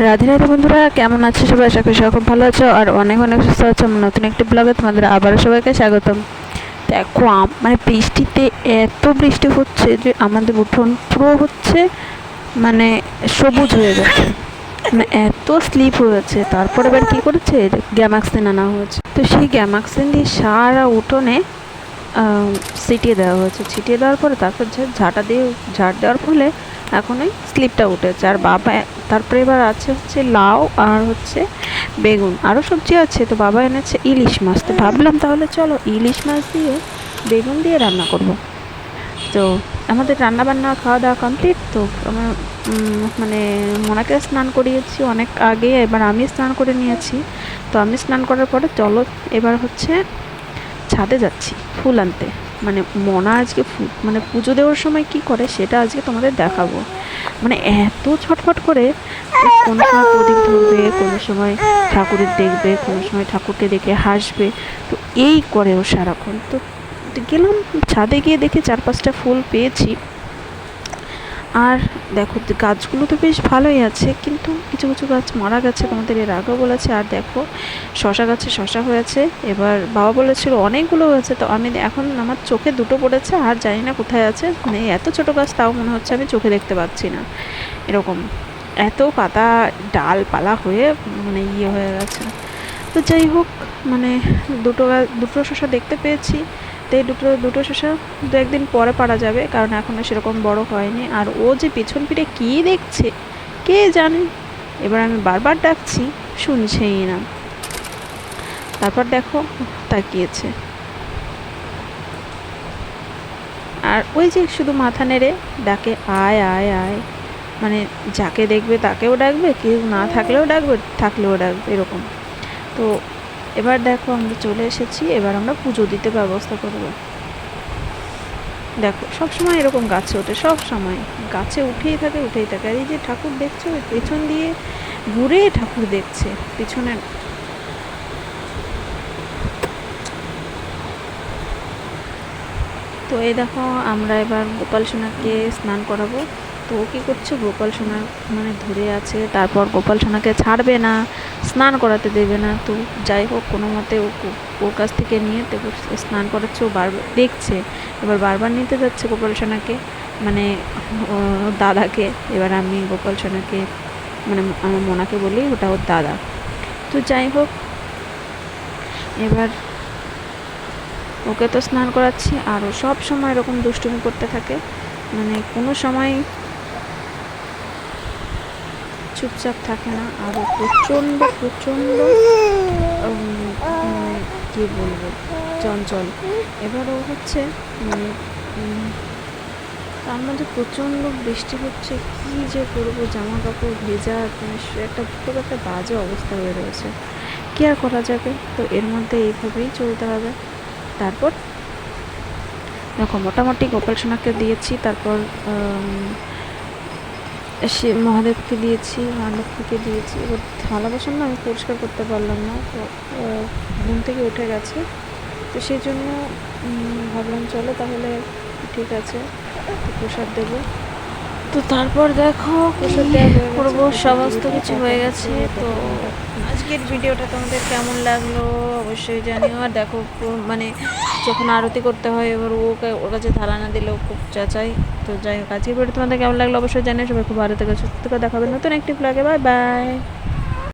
রাধে রাধে বন্ধুরা, কেমন আছো সবাই? আশা করি সবাই খুব ভালো আছো আর অনেক অনেক সুস্থ আছো। আমার নতুন একটি ব্লগে তোমাদের আবারও সবাইকে স্বাগতম। দেখো মানে বৃষ্টিতে এত বৃষ্টি হচ্ছে যে আমাদের উঠোন পুরো হচ্ছে মানে সবুজ হয়ে গেছে, মানে এত স্লিপ হয়েছে। তারপর এবার কী করেছে, গ্যামাক্সিন আনা হয়েছে। তো সেই গ্যামাক্সিন দিয়ে সারা উঠোনে ছিটিয়ে দেওয়া হয়েছে। ছিটিয়ে দেওয়ার পরে তারপর ঝাঁটা দিয়ে ঝাড় দেওয়ার ফলে এখন ওই স্লিপটা উঠেছে। আর বাবা তারপরে এবার আছে হচ্ছে লাউ আর হচ্ছে বেগুন, আরও সবজি আছে। তো বাবা এনেছে ইলিশ মাছ। তো ভাবলাম তাহলে চলো ইলিশ মাছ দিয়ে বেগুন দিয়ে রান্না করব। তো আমাদের রান্না বান্না খাওয়া দাওয়া কমপ্লিট। তো আমার মানে মোনাকে স্নান করিয়েছি অনেক আগে, এবার আমি স্নান করে নিয়েছি। তো আমি স্নান করার পরে চলো এবার হচ্ছে ছাদে যাচ্ছি ফুল আনতে। মানে মনা আজকে মানে পুজো দেওয়ার সময় কি করে সেটা আজকে তোমাদের দেখাবো। মানে এত ছটফট করে, কোনো সময় প্রদীপ ধরবে, কোনো সময় ঠাকুরের দেখবে, কোনো সময় ঠাকুরকে দেখে হাসবে। তো এই করে ও সারাক্ষণ। তো গেলাম ছাদে, গিয়ে দেখে 4-5টা ফুল পেয়েছি। আর দেখো গাছগুলো তো বেশ ভালোই আছে, কিন্তু কিছু কিছু গাছ মারা গেছে, তোমাদের এর আগেও বলেছে। আর দেখো শশা গাছে শশা হয়েছে, এবার বাবা বলেছিল অনেকগুলো হয়েছে। তো আমি এখন আমার চোখে দুটো পড়েছে, আর জানি না কোথায় আছে। মানে এত ছোট গাছ, তাও মনে হচ্ছে আমি চোখে দেখতে পাচ্ছি না, এরকম এত পাতা ডালপালা হয়ে মানে হয়ে গেছে। তো যাই হোক, মানে দুটো শশা দেখতে পেয়েছি। তো এই দুটো শশা 2-1 দিন পরে পারা যাবে, কারণ এখনও সেরকম বড় হয়নি। আর ও যে পিছন ফিরে কী দেখছে কে জানে। এবার আমি বারবার ডাকছি, শুনছেই না। তারপর দেখো তাকিয়েছে, আর ওই যে শুধু মাথা নেড়ে ডাকে আয় আয় আয়। মানে যাকে দেখবে তাকেও ডাকবে, কেউ না থাকলেও ডাকবে, থাকলেও ডাকবে, এরকম। তো এবার দেখো আমরা চলে এসেছি, এবার আমরা পুজো দিতে ব্যবস্থা করব। দেখো সবসময় এরকম গাছে ওঠে, সব সময় গাছে উঠেই থাকে উঠেই থাকে। আর এই যে ঠাকুর দেখছো, ওই পেছন দিয়ে ঘুরে ঠাকুর দেখছে পিছনে। তো এই দেখো আমরা এবার গোপাল সোনাকে স্নান করাবো। তো ও কী করছে, গোপাল সোনা মানে ধরে আছে, তারপর গোপাল সোনাকে ছাড়বে না, স্নান করাতে দেবে না। তো যাই হোক কোনো মতে ওর কাছ থেকে নিয়ে তো স্নান করাচ্ছে। ও বারবার দেখছে, এবার বারবার নিতে যাচ্ছে গোপাল সোনাকে, মানে দাদাকে। এবার আমি গোপাল সোনাকে মানে আমার মোনাকে বলি ওটা ওর দাদা। তো যাই হোক এবার ওকে তো স্নান করাচ্ছি, আর ও সব সময় এরকম দুষ্টুমি করতে থাকে, মানে কোনো সময় চুপচাপ থাকে না। আর ও প্রচণ্ড প্রচণ্ড কী বলবো, চঞ্চল। এবার ও হচ্ছে মানে তার মধ্যে প্রচণ্ড বৃষ্টি হচ্ছে, কী যে করবো, জামা কাপড় ভেজা, মানে খুব একটা বাজে অবস্থা হয়ে রয়েছে। কী আর করা যাবে, তো এর মধ্যে এইভাবেই চলতে হবে। তারপর দেখো মোটামুটি গোপাল সোনাকে দিয়েছি, তারপর সে মহাদেবকে দিয়েছি, মা লক্ষ্মীকে দিয়েছি। এবার থালা বাসন না আমি পরিষ্কার করতে পারলাম না, তো ঘুম থেকে উঠে গেছে। তো সেই জন্য ভাবলাম চলো তাহলে ঠিক আছে, তো প্রসাদ দেবো। তো তারপর দেখো প্রসাদ দেওয়া করবো, সমস্ত কিছু হয়ে গেছে। তো আজকের ভিডিওটা তোমাদের কেমন লাগলো অবশ্যই জানিও। আর দেখো মানে যখন আরতি করতে হয়, এবার ওর কাছে থালা না দিলেও খুব চাচাই। তো যাই হোক আজকের ভিডিও তোমাদের কেমন লাগলো অবশ্যই জানিও। সবাই খুব ভালো থেকে সুস্থ থেকে দেখাবে নতুন একটি ব্লগে। Bye bye.